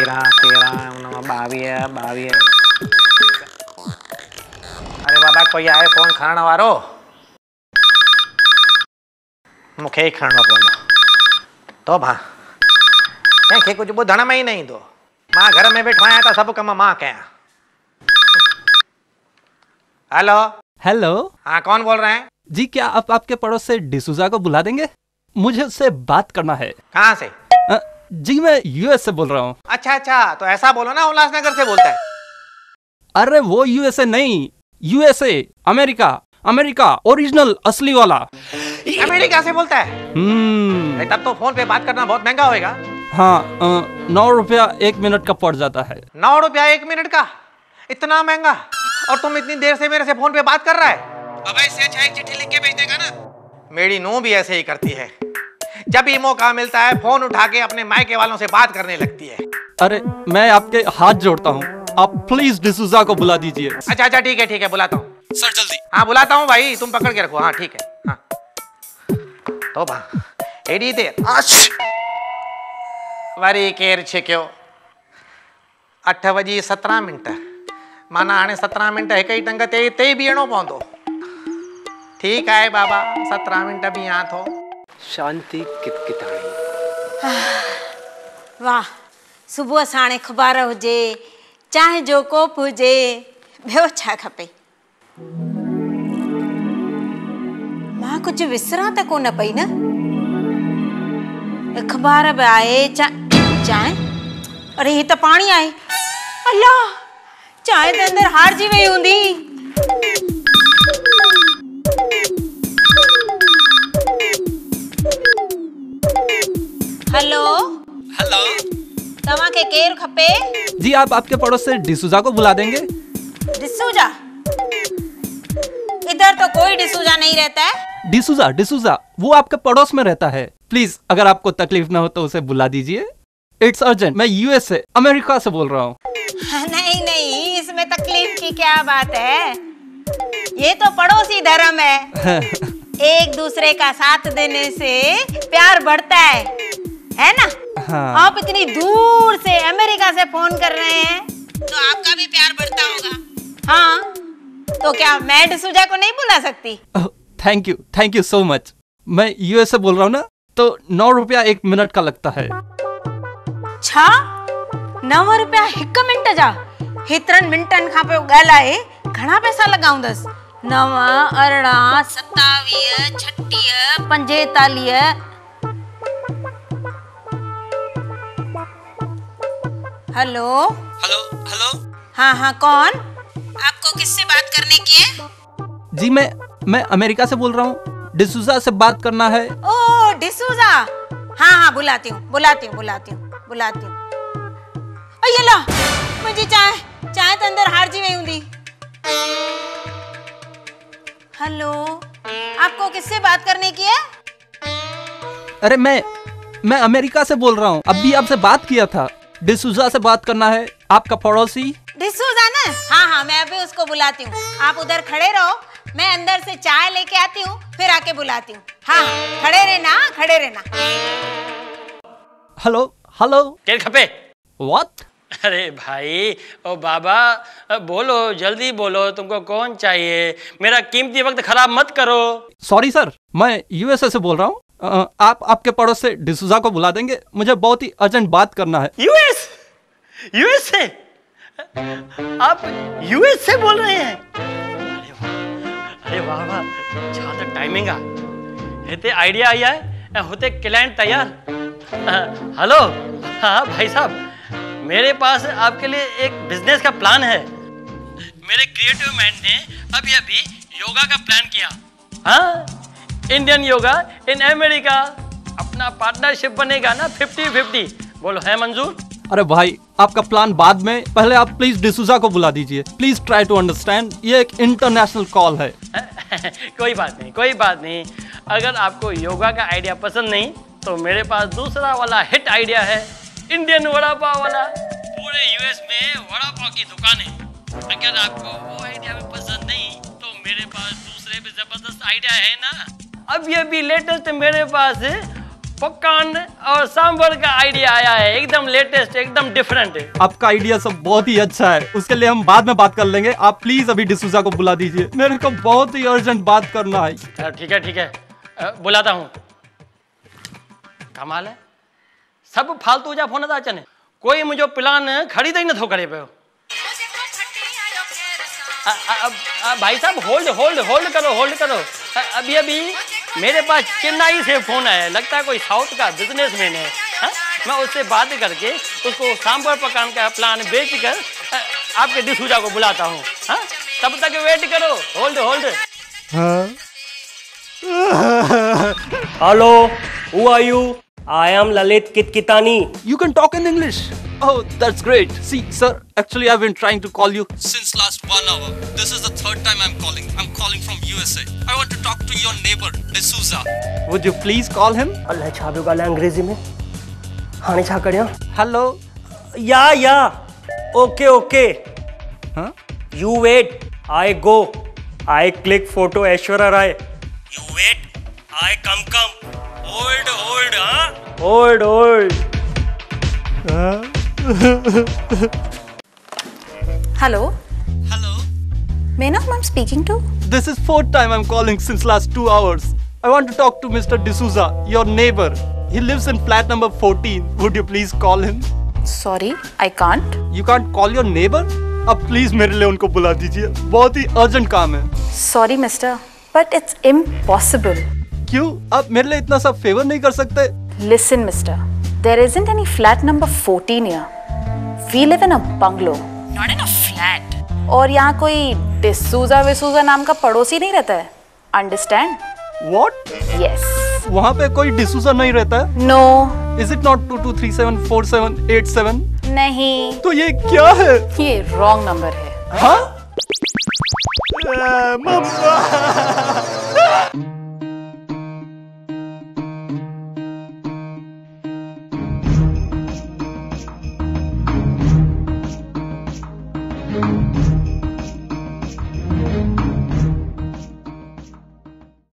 13 22 22। अरे बाबा कोई आए फोन खणण वारो, मूंखे ही खणणो पवंदो तो भाउ कंहिंखे कुछ ॿुधण में ही न ईंदो। मां घर में वेठो आहियां त सभु कम मां कयां। Hello hello. हाँ कौन बोल रहे हैं? जी क्या आप आपके पड़ोस से डिसूजा को बुला देंगे? मुझे उससे बात करना है। कहाँ से? जी मैं यूएस से बोल रहा हूँ। अच्छा अच्छा, तो ऐसा बोलो ना उल्लासनगर से बोलता है। तब अरे वो यूएसए नहीं, यूएसए अमेरिका, अमेरिका ओरिजिनल असली वाला। अमेरिका से बोलता है? तब तो फोन पे बात करना बहुत महंगा होएगा। हाँ 9 रुपया 1 मिनट का पड़ जाता है। 9 रुपया 1 मिनट का? इतना महंगा? और तुम इतनी देर से मेरे से फोन पे बात कर रहा है? अब इससे अच्छा एक चिट्ठी लिख के भेज देगा ना। मेरी नूंह भी ऐसे ही करती है, जब भी मौका मिलता है फोन उठा के अपने मायके वालों से बात करने लगती है। अरे मैं आपके हाथ जोड़ता हूँ, आप प्लीज डिसूजा को बुला दीजिए। अच्छा अच्छा ठीक है बुलाता हूँ सर जल्दी। हाँ बुलाता हूँ भाई, तुम पकड़ के रखो। हाँ ठीक है। हाँ तो भा एडी देर वरी केर छिक्यो 8:17 माना हाणे 17 मिनट एक ही टंग ते बीहणो पवंदो। ठीक है बाबा 17 मिनट बीहां थो। शांति कितकिताणी। वाह, सुबुह साणे अख़बार हुजे, चांहि जो कोप हुजे, ॿियो छा खपे। मां कुझु विसरां त कोन पई न। अख़बार बि आहे, चांहि, अरे ही त पाणी आहे। अल्लाह, चांहि त अंदरि हारजी वई हूंदी। Hello hello. तव्हां खे केरु खपे? जी आप आपके पड़ोस से डिसूजा को बुला देंगे? डिसूजा? इधर तो कोई डिसूजा नहीं रहता है। डिसूजा डिसूजा वो आपके पड़ोस में रहता है। प्लीज अगर आपको तकलीफ ना हो तो उसे बुला दीजिए। It's urgent. मैं यूएस से, अमेरिका से बोल रहा हूँ। नहीं नहीं, इसमें तकलीफ की क्या बात है, ये तो पड़ोसी धर्म है। एक दूसरे का साथ देने से प्यार बढ़ता है ना? हाँ। आप इतनी दूर से अमेरिका से फोन कर रहे हैं तो आपका भी प्यार बढ़ता होगा। हाँ तो क्या मैं डिसूजा को नहीं बुला सकती? Thank you so much. मैं यूएस से बोल रहा हूँ ना, तो 9 रुपया 1 मिनट का लगता है। छा 9 रुपया 1 मिनट जा? हेतिरनि मिंटनि खां पोइ ॻाल्हाए घणा पैसा लॻाऊंदसि? 9 18 27 36 45। Hello hello hello. हाँ कौन? आपको किससे बात करने की है? जी मैं अमेरिका से बोल रहा हूँ। डिसूजा से बात करना है। ओ डिसूजा, हाँ बुलाती हूँ। ये ला मुझे चाय तो अंदर हारजी वही हूंदी। हेलो, आपको किससे बात करने की है? अरे मैं अमेरिका से बोल रहा हूँ, अभी आपसे बात किया था। डिसूजा से बात करना है, आपका पड़ोसी। डिसूजा ना? हाँ मैं अभी उसको बुलाती हूँ। आप उधर खड़े रहो, मैं अंदर से चाय लेके आती हूँ, फिर आके बुलाती हूँ। हाँ खड़े रहना। हेलो। केर खपे? व्हाट? अरे भाई ओ बाबा बोलो, जल्दी बोलो, तुमको कौन चाहिए? मेरा कीमती वक्त खराब मत करो। सॉरी सर, मैं यूएसए से बोल रहा हूँ। आप आपके पड़ोस से डिसूजा को बुला देंगे? मुझे बहुत ही अर्जेंट बात करना है। यूएस से? आप यूएस से बोल रहे हैं? अरे वाह छा त टाइमिंग आ। हिते आइडिया आई है, होते क्लाइंट तैयार। हेलो, हाँ भाई साहब, मेरे पास आपके लिए एक बिजनेस का प्लान है। मेरे क्रिएटिव माइंड ने अभी योगा का प्लान किया। हाँ, इंडियन योगा इन अमेरिका। अपना पार्टनरशिप बनेगा ना 50-50। बोलो है मंजूर? अरे भाई आपका प्लान बाद में, पहले आप प्लीज डिसूजा को बुला दीजिए। प्लीज ट्राई टू अंडरस्टैंड, ये एक इंटरनेशनल कॉल है। कोई बात नहीं। अगर आपको योगा का आइडिया पसंद नहीं तो मेरे पास दूसरा वाला हिट आइडिया है, इंडियन वड़ा पाव वाला। पूरे यूएस में वड़ा पाव की दुकान है। अगर आपको वो आइडिया भी पसंद नहीं तो मेरे पास दूसरे भी जबरदस्त आइडिया है ना। अब ये भी लेटेस्ट मेरे पास पॉपकॉर्न और सांभर का आइडिया आया है, एकदम लेटेस्ट, एकदम डिफरेंट है। आपका आइडिया सब बहुत ही अच्छा है, उसके लिए हम बाद में बात कर लेंगे। आप प्लीज अभी डिसूजा को बुला दीजिए, मेरे को बहुत ही अर्जेंट बात करना है। ठीक है ठीक है, बुलाता हूँ। कमाल है, सब फालतू जा फोन था चने, कोई मुझे प्लान खरीद ही न थो करे पे। भाई साहब होल्ड होल्ड होल्ड करो। अभी अभी मेरे पास चेन्नई से फोन आया, लगता है कोई साउथ का बिजनेसमैन है। मैं उससे बात करके उसको सांभर पकाने का प्लान बेचकर आपके डिसूजा को बुलाता हूँ। तब तक वेट करो, hold. Hello, who are you? I am Lalit Kitkitani. You can talk in English. Oh, that's great. See, sir, actually I've been trying to call you since last 1 hour. This is the third time I'm calling. I'm calling from USA. I want to talk to your neighbor, D'Souza. Would you please call him? अल्लाह छाबे गाले अंग्रेजी में हाने छा करिया? Hello. या okay Huh? You wait, I go. I click photo Aishwarya Rai. You wait, I come. Hold, huh? Hold. Hello, Hello. may I know who I'm speaking to? This is fourth time I'm calling since last 2 hours. I want to talk to Mr. D'Souza, your neighbor. He lives in flat number 14. Would you please call him? Sorry, I can't. You can't call your neighbor? अब please मेरे लिए उनको बुला दीजिए, बहुत ही urgent काम है। Sorry, mister, but it's impossible. क्यों? आप मेरे लिए इतना सा फेवर नहीं कर सकते? Listen, mister, there isn't any flat number 14 here. We live in a bungalow, not in a flat. और यहाँ कोई डिसूजा नाम का पड़ोसी नहीं रहता है। Understand? What? Yes. वहाँ पे कोई डिसूजा नहीं रहता है? No. Is it not 22374787? नहीं। तो ये क्या है? ये wrong number है। हाँ? मम्मा